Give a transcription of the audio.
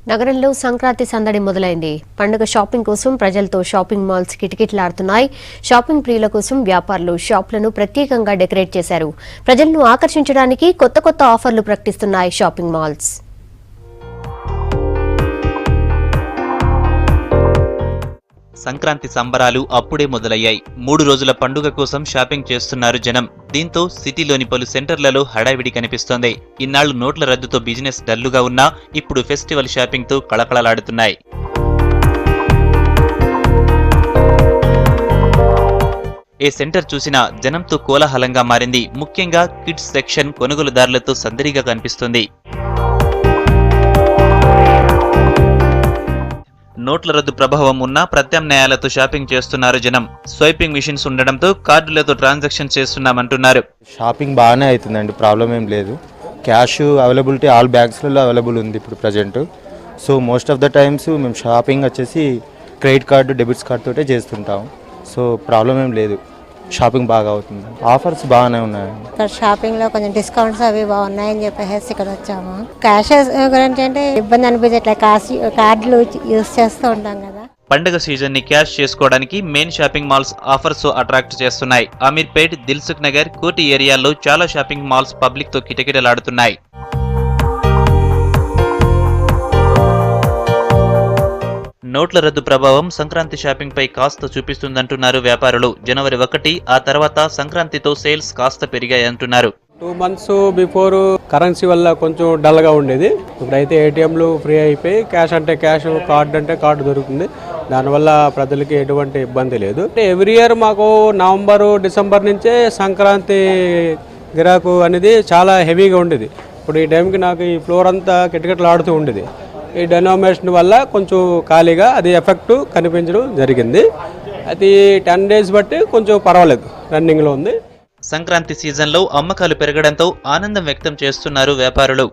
నగరంలో సంక్రాంతి సందడి మొదలైంది. పండుగ షాపింగ్ కోసం ప్రజలతో షాపింగ్ మాల్స్ కిటకిటలాడుతున్నాయి. షాపింగ్ ప్రియుల కోసం వ్యాపారులు షాపులను ప్రత్యేకంగా డెకరేట్ చేశారు. ప్రజలను ఆకర్షించడానికి కొత్త కొత్త ఆఫర్లు ప్రకటిస్తున్నాయి షాపింగ్ మాల్స్. సంక్రాంతి సంబరాలు అప్పుడే మొదలయ్యాయి. 3 రోజుల పండుగ కోసం షాపింగ్ చేస్తున్నారు జనం. దీంతో సిటీలోని పలు సెంటర్లలో హడావిడి కనిపిస్తోంది. ఇన్నాళ్లు నోట్ల రద్దుతో బిజినెస్ డల్లుగా ఉన్నా ఇప్పుడు ఫెస్టివల్ షాపింగ్ తో కళకళలాడుతున్నాయి. ఏ సెంటర్ చూసినా జనంతో కోలాహలంగా మారింది. ముఖ్యంగా కిడ్స్ సెక్షన్ కొనుగోలుదారులతో సందడిగా కనిపిస్తుంది. నోట్ల రద్దు ప్రభావం ఉన్న ప్రత్యామ్నాయాలతో షాపింగ్ చేస్తున్నారు జనం. స్వైపింగ్ మిషన్స్ ఉండడంతో కార్డులతో ట్రాన్సాక్షన్ చేస్తున్నామంటున్నారు. షాపింగ్ బాగానే అవుతుందండి, ప్రాబ్లం ఏం లేదు. క్యాష్ అవైలబిలిటీ ఆల్ బ్యాంక్స్లలో అవైలబుల్ ఉంది ఇప్పుడు present. So most of the times మేము షాపింగ్ వచ్చేసి క్రెడిట్ కార్డు, డెబిట్స్ కార్డు తోటే చేస్తుంటాం. సో ప్రాబ్లం ఏం లేదు, షాపింగ్ బాగా అవుతుంది. ఆఫర్స్ బాగానే ఉన్నాయి. ఇక్కడ షాపింగ్ లో కొంచెం డిస్కౌంట్స్ అవి బాగున్నాయని చెప్పేసి ఇక్కడ వచ్చాము. క్యాష్ గురించి అంటే ఇబ్బంది అనిపించట్లే, కార్డులు యూజ్ చేస్తూ ఉంటాం కదా. పండుగ సీజన్ ని క్యాష్ చేసుకోవడానికి main shopping malls offers attract చేస్తున్నాయి. అమీర్పేట్, దిల్సుఖ్ నగర్, కోటి ఏరియాల్లో చాలా షాపింగ్ మాల్స్ పబ్లిక్ తో కిటకిటలాడుతున్నాయి. నోట్ల రద్దు ప్రభావం సంక్రాంతి షాపింగ్ పై కాస్త చూపిస్తుందంటున్నారు వ్యాపారులు. జనవరి 1 ఆ తర్వాత సంక్రాంతితో సేల్స్ కాస్త పెరిగాయంటున్నారు. 2 months బిఫోర్ కరెన్సీ వల్ల కొంచెం డల్ గా ఉండేది. ఇప్పుడైతే ఏటీఎంలు ఫ్రీ అయిపోయి క్యాష్ అంటే క్యాష్, కార్డు అంటే కార్డు దొరుకుతుంది. దానివల్ల ప్రజలకి ఎటువంటి ఇబ్బంది లేదు. ఎవ్రీ ఇయర్ మాకు నవంబర్, డిసెంబర్ నుంచే సంక్రాంతి గిరాకు అనేది చాలా హెవీగా ఉండేది. ఇప్పుడు ఈ టైంకి నాకు ఈ ఫ్లోర్ అంతా కిటకిటలాడుతూ ఉండేది. ఈ డెనోమినేషన్ వల్ల కొంచెం ఖాళీగా అది ఎఫెక్ట్ కనిపించడం జరిగింది. అది 10 days బట్టి కొంచెం పర్వాలేదు, రన్నింగ్లో ఉంది. సంక్రాంతి సీజన్లో అమ్మకాలు పెరగడంతో ఆనందం వ్యక్తం చేస్తున్నారు వ్యాపారులు.